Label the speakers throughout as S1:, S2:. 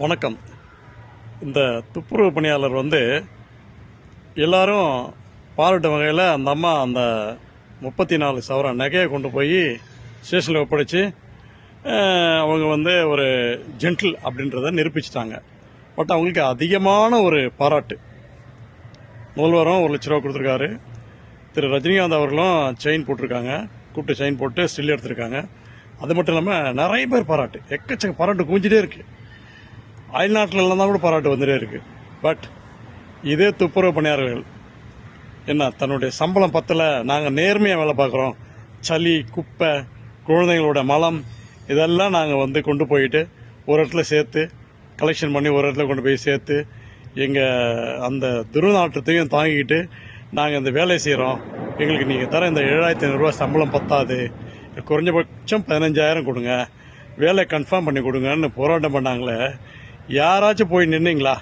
S1: வணக்கம். இந்த துப்புரவு பணியாளர் எல்லாரும் பாராட்டு வகையில் அந்த அம்மா அந்த 34 சவரன் நகையை கொண்டு போய் ஸ்டேஷனில் ஒப்படைச்சு அவங்க ஒரு ஜென்டில் அப்படின்றத நிரூபிச்சிட்டாங்க. பட் அவங்களுக்கு அதிகமான ஒரு பாராட்டு. முதல்வரும் 1 லட்ச ரூபா கொடுத்துருக்காரு. திரு ரஜினிகாந்த் அவர்களும் செயின் போட்டிருக்காங்க, கூப்பிட்டு செயின் போட்டு ஸ்டில் எடுத்திருக்காங்க. அது மட்டும் இல்லாமல் நிறைய பேர் பாராட்டு, எக்கச்சக்க பாராட்டு குவிஞ்சிட்டே இருக்கு. அயல்நாட்டிலலாம் தான் கூட பாராட்டு வந்துட்டே இருக்கு. பட் இதே துப்புரவு பணியாளர்கள் தன்னுடைய சம்பளம் பத்தல, நாங்கள் நேர்மையாக வேலை பார்க்குறோம், சளி குப்பை குழந்தைங்களோட மலம் இதெல்லாம் நாங்கள் கொண்டு போயிட்டு ஒரு இடத்துல சேர்த்து கலெக்ஷன் பண்ணி ஒரு இடத்துல கொண்டு போய் சேர்த்து எங்கள் அந்த துர்நாற்றத்தையும் தாங்கிக்கிட்டு நாங்கள் இந்த வேலையை செய்கிறோம், எங்களுக்கு நீங்கள் தர இந்த 7500 ரூபா சம்பளம் பத்தாது, குறைஞ்சபட்சம் 15,000 கொடுங்க, வேலை கன்ஃபார்ம் பண்ணி கொடுங்கன்னு போராட்டம் பண்ணாங்களே. யாராச்சும் போய் நின்னீங்களா?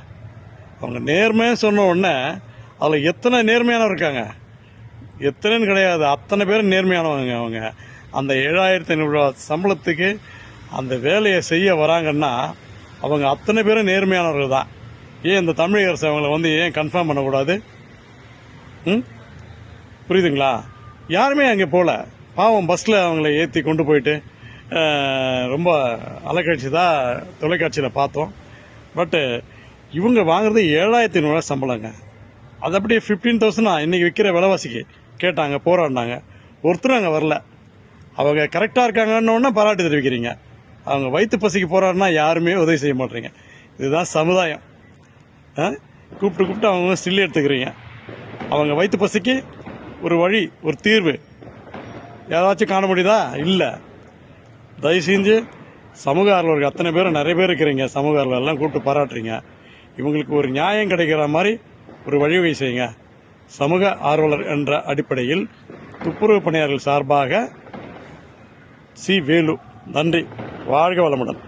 S1: அவங்க நேர்மையாக சொன்ன உடனே அதில் எத்தனை நேர்மையானவர் இருக்காங்க, எத்தனைன்னு கிடையாது, அத்தனை பேரும் நேர்மையானவங்க. அவங்க அந்த 7500 ரூபா சம்பளத்துக்கு அந்த வேலையை செய்ய வராங்கன்னா அவங்க அத்தனை பேரும் நேர்மையானவர்கள் தான். ஏன் இந்த தமிழக அரசு அவங்கள ஏன் கன்ஃபார்ம் பண்ணக்கூடாது? புரியுதுங்களா? யாருமே அங்கே போகல. பாவம் பஸ்ஸில் அவங்கள ஏற்றி கொண்டு போயிட்டு ரொம்ப அலக்கழிச்சு தான் தொலைக்காட்சியில் பார்த்தோம். பட்டு இவங்க வாங்குறது 7500 ரூபா சம்பளங்க. அது அப்படியே 15,000 இன்னைக்கு விற்கிற விலைவாசிக்கு கேட்டாங்க, போராடினாங்க. ஒருத்தரும் அங்கே வரல. அவங்க கரெக்டாக இருக்காங்கன்னு பாராட்டு தெரிவிக்கிறீங்க. அவங்க வயிற்று பசிக்கு போராடினா யாருமே உதவி செய்ய மாட்டேறீங்க. இதுதான் சமுதாயம். கூப்பிட்டு அவங்க ஸ்டில் எடுத்துக்கிறீங்க. அவங்க வயிற்று பசிக்கு ஒரு வழி, ஒரு தீர்வு யாராச்சும் காண முடியுதா? இல்லை. தயவு செஞ்சு சமூக ஆர்வலர்கள் அத்தனை பேரும் நிறைய பேர் இருக்கிறீங்க, சமூக ஆர்வலர்லாம் கூப்பிட்டு பாராட்டுறீங்க. இவங்களுக்கு ஒரு நியாயம் கிடைக்கிற மாதிரி ஒரு வழிவகை செய்யுங்க. சமூக ஆர்வலர் என்ற அடிப்படையில் துப்புரவு பணியாளர்கள் சார்பாக சி. வேலு. நன்றி. வாழ்க வளமுடன்.